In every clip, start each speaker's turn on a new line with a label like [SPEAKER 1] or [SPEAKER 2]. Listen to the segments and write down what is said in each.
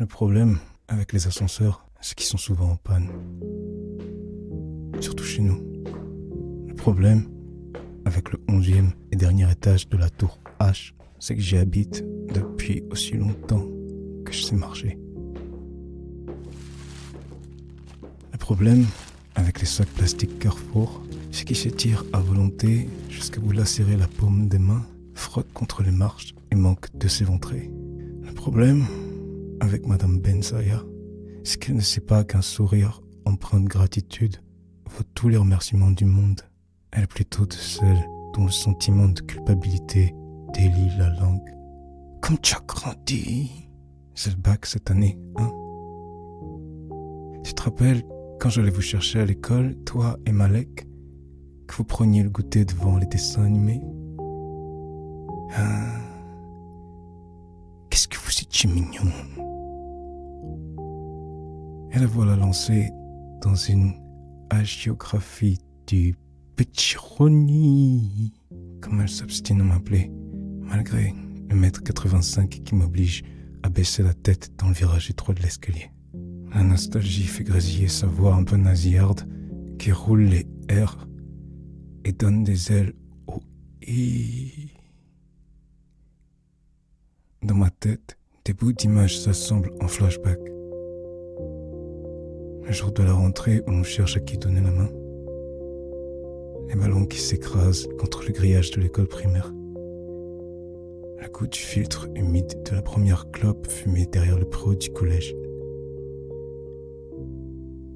[SPEAKER 1] Le problème avec les ascenseurs, c'est qu'ils sont souvent en panne. Surtout chez nous. Le problème avec le 11e et dernier étage de la tour H, c'est que j'y habite depuis aussi longtemps que je sais marcher. Le problème avec les sacs plastiques Carrefour, c'est qu'ils s'étirent à volonté jusqu'à vous lacérer la paume des mains, frottent contre les marches et manquent de s'éventrer. Le problème avec Madame Bensaya, c'est qu'elle ne sait pas qu'un sourire empreint de gratitude vaut tous les remerciements du monde. Elle est plutôt de celle dont le sentiment de culpabilité délie la langue. Comme tu as grandi. C'est le bac cette année, hein? Tu te rappelles quand j'allais vous chercher à l'école, toi et Malek, que vous preniez le goûter devant les dessins animés? Ah, qu'est-ce que vous étiez mignon. Et la voilà lancée dans une hagiographie du petit Ronnie, comme elle s'obstine à m'appeler, malgré le 1m85 qui m'oblige à baisser la tête dans le virage étroit de l'escalier. La nostalgie fait grésiller sa voix un peu nasillarde qui roule les R et donne des ailes au I. Dans ma tête, des bouts d'images s'assemblent en flashback. Le jour de la rentrée où on cherche à qui donner la main. Les ballons qui s'écrasent contre le grillage de l'école primaire. Le goût du filtre humide de la première clope fumée derrière le préau du collège.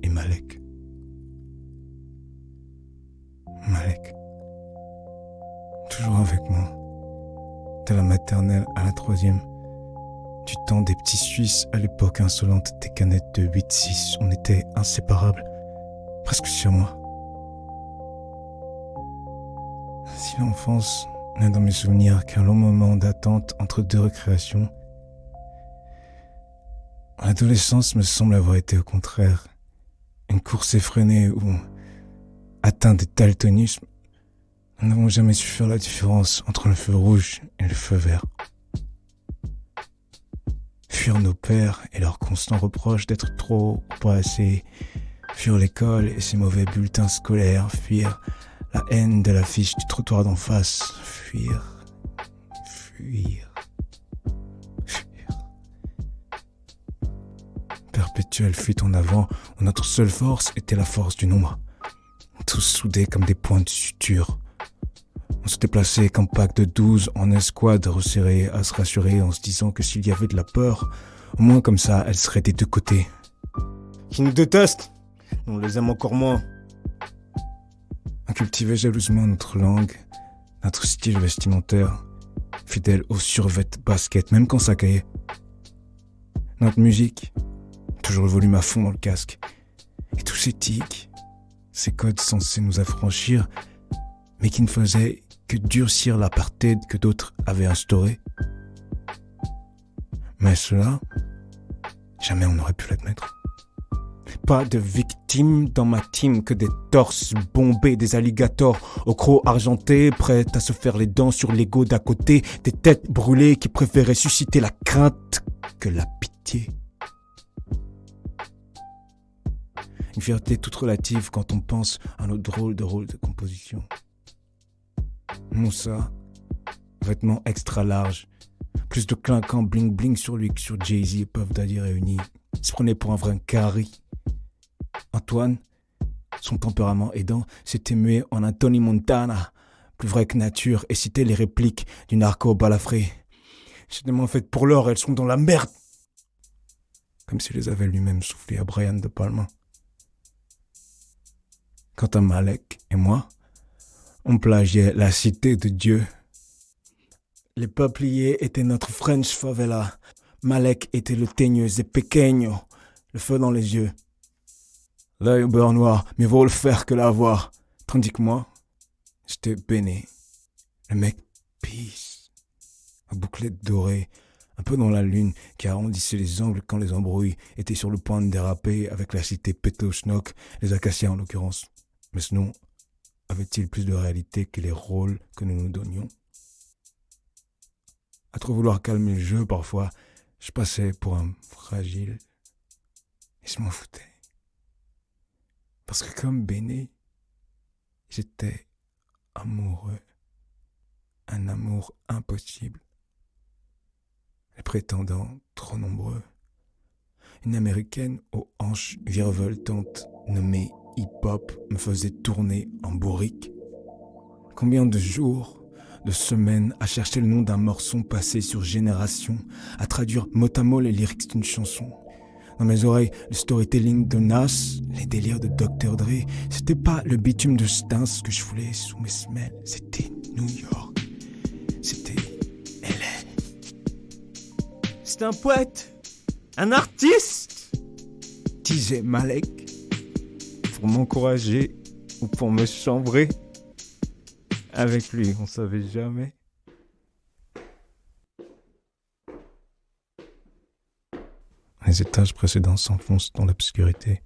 [SPEAKER 1] Et Malek. Malek. Toujours avec moi. De la maternelle à la 3e. Du temps des petits Suisses à l'époque insolente des canettes de 8-6, on était inséparables. Presque sur moi. Si l'enfance n'a dans mes souvenirs qu'un long moment d'attente entre deux récréations, l'adolescence me semble avoir été au contraire. Une course effrénée où, atteint de daltonisme, nous n'avons jamais su faire la différence entre le feu rouge et le feu vert. Fuir nos pères et leurs constants reproches d'être trop ou pas assez, fuir l'école et ses mauvais bulletins scolaires, fuir la haine de l'affiche du trottoir d'en face, fuir. Perpétuelle fuite en avant où notre seule force était la force du nombre. Tous soudés comme des points de suture. On se déplaçait comme pack de 12 en escouade resserrée à se rassurer en se disant que s'il y avait de la peur, au moins comme ça, elle serait des deux côtés. Qui nous détestent, on les aime encore moins. On cultivait jalousement notre langue, notre style vestimentaire, fidèle aux survêt basket, même quand ça caillait. Notre musique, toujours le volume à fond dans le casque. Et tous ces tics, ces codes censés nous affranchir, mais qui ne faisaient que durcir l'apartheid que d'autres avaient instauré. Mais cela, jamais on n'aurait pu l'admettre. Pas de victimes dans ma team, que des torses bombés, des alligators au croc argenté, prêts à se faire les dents sur l'ego d'à côté, des têtes brûlées qui préféraient susciter la crainte que la pitié. Une fierté toute relative quand on pense à nos drôles de rôles de composition. Moussa, vêtements extra larges, plus de clinquant bling bling sur lui que sur Jay-Z et Puff Daddy réunis, se prenait pour un vrai carry. Antoine, son tempérament aidant, s'était mué en un Tony Montana, plus vrai que nature, et citait les répliques du narco balafré. J'ai tellement fait pour l'or, elles sont dans la merde. Comme s'il les avait lui-même soufflé à Brian De Palma. Quant à Malek et moi, on plagiait la cité de Dieu. Les peupliers étaient notre French favela. Malek était le teigneux et pequeño, le feu dans les yeux. L'œil au beurre noir, mieux vaut le faire que l'avoir. Tandis que moi, j'étais Béné, le mec peace, à bouclette dorée, un peu dans la lune, qui arrondissait les angles quand les embrouilles étaient sur le point de déraper avec la cité Pétochnock, les acacias en l'occurrence. Mais ce nom avait-il plus de réalité que les rôles que nous nous donnions? À trop vouloir calmer le jeu, parfois, Je passais pour un fragile et je m'en foutais. Parce que comme Béné, j'étais amoureux. Un amour impossible. Les prétendants trop nombreux. Une américaine aux hanches virevoltantes nommée hip-hop me faisait tourner en bourrique. Combien de jours, de semaines à chercher le nom d'un morceau passé sur génération, à traduire mot à mot les lyrics d'une chanson. Dans mes oreilles, le storytelling de Nas, les délires de Dr. Dre, c'était pas le bitume de Stins que je voulais sous mes semelles, c'était New York. C'était LA.
[SPEAKER 2] C'est un poète, un artiste,
[SPEAKER 1] disait Malek, pour m'encourager ou pour me chambrer. Avec lui, on savait jamais. Les étages précédents s'enfoncent dans l'obscurité.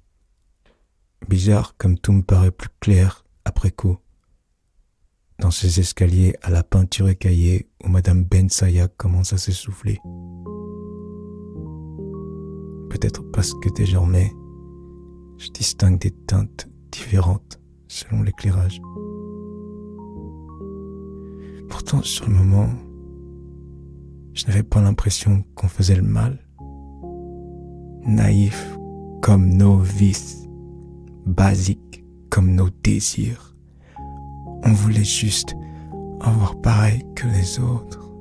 [SPEAKER 1] Bizarre comme tout me paraît plus clair après coup. Dans ces escaliers à la peinture écaillée où Madame Ben Saya commence à s'essouffler. Peut-être parce que désormais, je distingue des teintes différentes selon l'éclairage. Pourtant, sur le moment, je n'avais pas l'impression qu'on faisait le mal. Naïf comme nos vices, basique comme nos désirs. On voulait juste avoir pareil que les autres.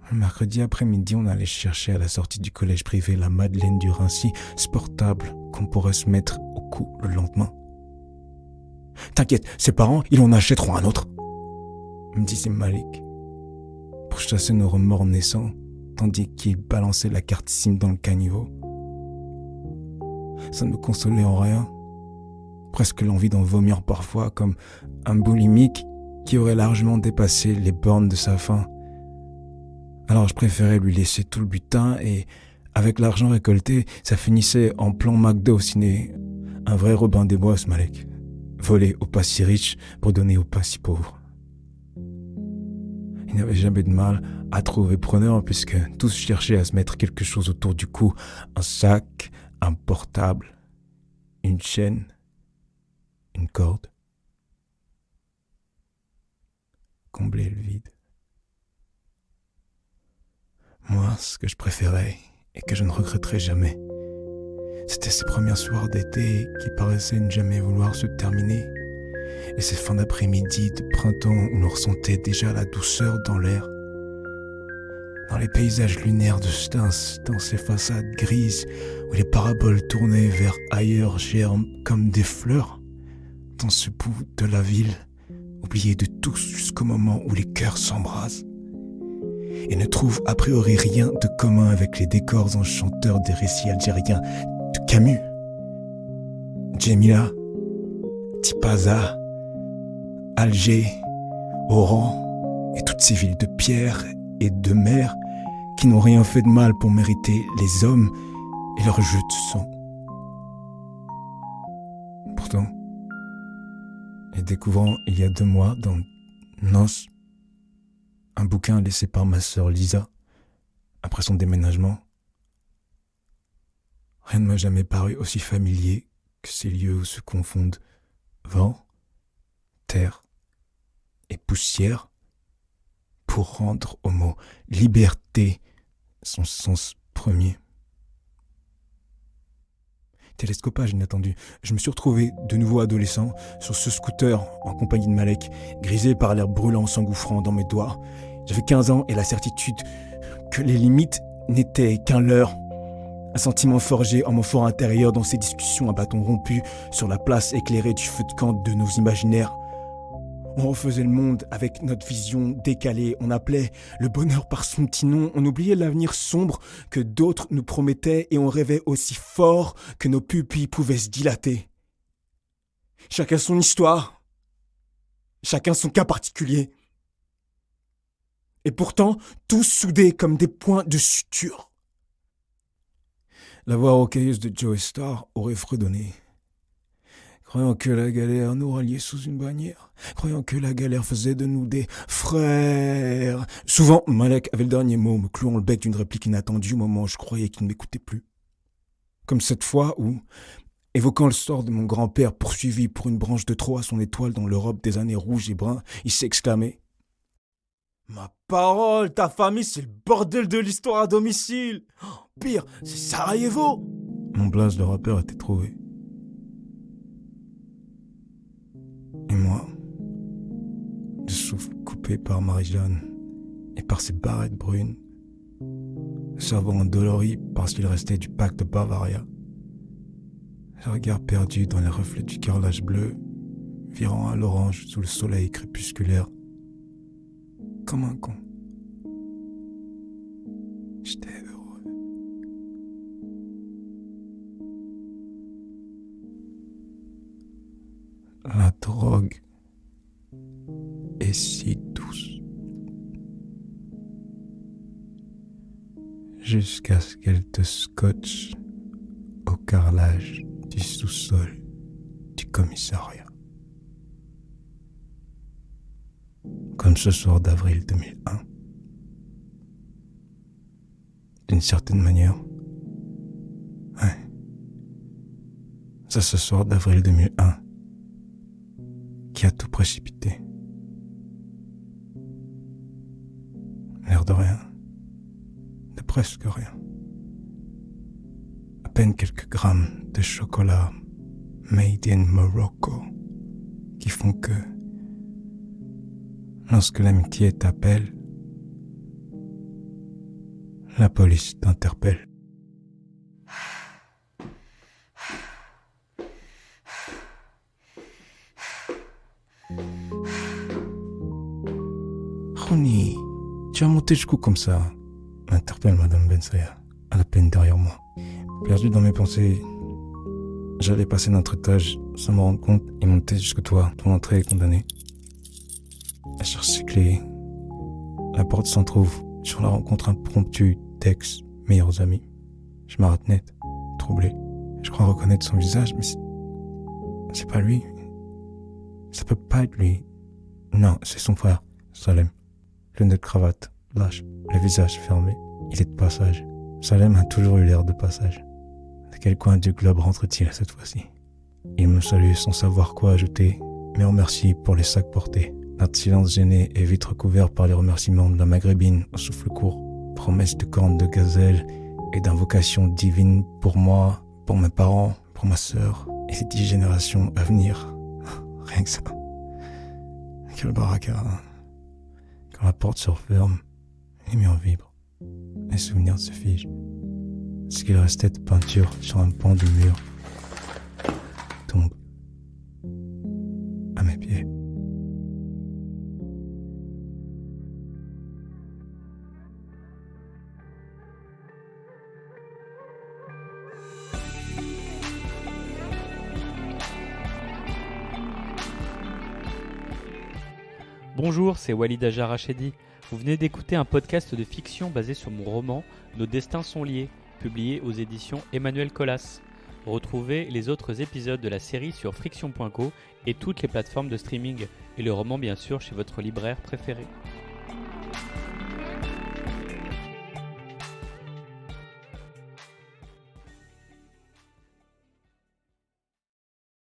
[SPEAKER 1] Un mercredi après-midi, on allait chercher à la sortie du collège privé la Madeleine du Rincy, sportable qu'on pourrait se mettre au cou le lendemain. T'inquiète, ses parents, ils en achèteront un autre, me disait Malik, pour chasser nos remords naissants, tandis qu'il balançait la carte SIM dans le caniveau. Ça ne me consolait en rien. Presque l'envie d'en vomir parfois, comme un boulimique qui aurait largement dépassé les bornes de sa faim. Alors je préférais lui laisser tout le butin et, avec l'argent récolté, ça finissait en plan McDo au ciné. Un vrai Robin des Bois, ce Malek. Volé aux pas si riches pour donner aux pas si pauvres. Il n'avait jamais de mal à trouver preneur puisque tous cherchaient à se mettre quelque chose autour du cou. Un sac, un portable, une chaîne, une corde. Combler le vide. Moi, ce que je préférais et que je ne regretterais jamais, c'était ces premiers soirs d'été qui paraissaient ne jamais vouloir se terminer. Et ces fins d'après-midi de printemps où l'on ressentait déjà la douceur dans l'air. Dans les paysages lunaires de Stins, dans ces façades grises où les paraboles tournées vers ailleurs germent comme des fleurs. Dans ce bout de la ville, oublié de tous jusqu'au moment où les cœurs s'embrasent. Et ne trouvent a priori rien de commun avec les décors enchanteurs des récits algériens de Camus. Djemila, Tipaza, Alger, Oran et toutes ces villes de pierre et de mer qui n'ont rien fait de mal pour mériter les hommes et leur jeu de sang. Pourtant, et découvrant il y a 2 mois dans Nos, un bouquin laissé par ma sœur Lisa après son déménagement, rien ne m'a jamais paru aussi familier que ces lieux où se confondent vent, terre et poussière pour rendre au mot liberté son sens premier. Télescopage inattendu, je me suis retrouvé de nouveau adolescent sur ce scooter en compagnie de Malek, grisé par l'air brûlant s'engouffrant dans mes doigts. J'avais 15 ans et la certitude que les limites n'étaient qu'un leurre. Un sentiment forgé en mon fort intérieur dans ces discussions à bâton rompu sur la place éclairée du feu de camp de nos imaginaires. On refaisait le monde avec notre vision décalée. On appelait le bonheur par son petit nom. On oubliait l'avenir sombre que d'autres nous promettaient et on rêvait aussi fort que nos pupilles pouvaient se dilater. Chacun son histoire. Chacun son cas particulier. Et pourtant, tous soudés comme des points de suture. La voix rocailleuse de Joe Starr aurait fredonné. Croyant que la galère nous ralliait sous une bannière. Croyant que la galère faisait de nous des frères. Souvent, Malek avait le dernier mot, me clouant le bec d'une réplique inattendue au moment où je croyais qu'il ne m'écoutait plus. Comme cette fois où, évoquant le sort de mon grand-père poursuivi pour une branche de trop à son étoile dans l'Europe des années rouges et bruns, il s'exclamait « Ma parole, ta famille, c'est le bordel de l'histoire à domicile. Pire, c'est Sarajevo !» Mon blaze de rappeur était trouvé. Et moi, le souffle coupé par Marie-Jeanne et par ses barrettes brunes, le cerveau endolori parce qu'il restait du pacte de Bavaria, le regard perdu dans les reflets du carrelage bleu, virant à l'orange sous le soleil crépusculaire, comme un con. J'étais heureux. La drogue est si douce. Jusqu'à ce qu'elle te scotche au carrelage du sous-sol du commissariat. Comme ce soir d'avril 2001. D'une certaine manière. Ouais. C'est ce soir d'avril 2001 qui a tout précipité. L'air de rien. De presque rien. À peine quelques grammes de chocolat made in Morocco qui font que lorsque l'amitié t'appelle, la police t'interpelle. Rouni, tu as monté jusqu'où comme ça? M'interpelle Madame Bensaya, à la peine derrière moi. Perdu dans mes pensées, j'allais passer notre étage sans me rendre compte et monter jusque toi. Ton entrée est condamnée. Elle cherche ses clés. La porte s'en trouve sur la rencontre impromptue d'ex meilleurs amis. Je m'arrête net, troublé. Je crois reconnaître son visage, mais c'est pas lui. Ça peut pas être lui. Non, c'est son frère, Salem. Lunettes de cravate, lâche, le visage fermé. Il est de passage. Salem a toujours eu l'air de passage. De quel coin du globe rentre-t-il cette fois-ci? Il me salue sans savoir quoi ajouter, mais remercie pour les sacs portés. Notre silence gêné est vite recouvert par les remerciements de la maghrébine au souffle court. Promesses de cornes de gazelle et d'invocations divines pour moi, pour mes parents, pour ma sœur et les 10 générations à venir. Rien que ça. Quel baraka. Quand la porte se referme, les murs vibrent. Les souvenirs se figent. Ce qu'il restait de peinture sur un pan du mur tombe à mes pieds.
[SPEAKER 3] Bonjour, c'est Walid Ajar Rachedi. Vous venez d'écouter un podcast de fiction basé sur mon roman « Nos destins sont liés », publié aux éditions Emmanuel Colas. Retrouvez les autres épisodes de la série sur friction.co et toutes les plateformes de streaming, et le roman bien sûr chez votre libraire préféré.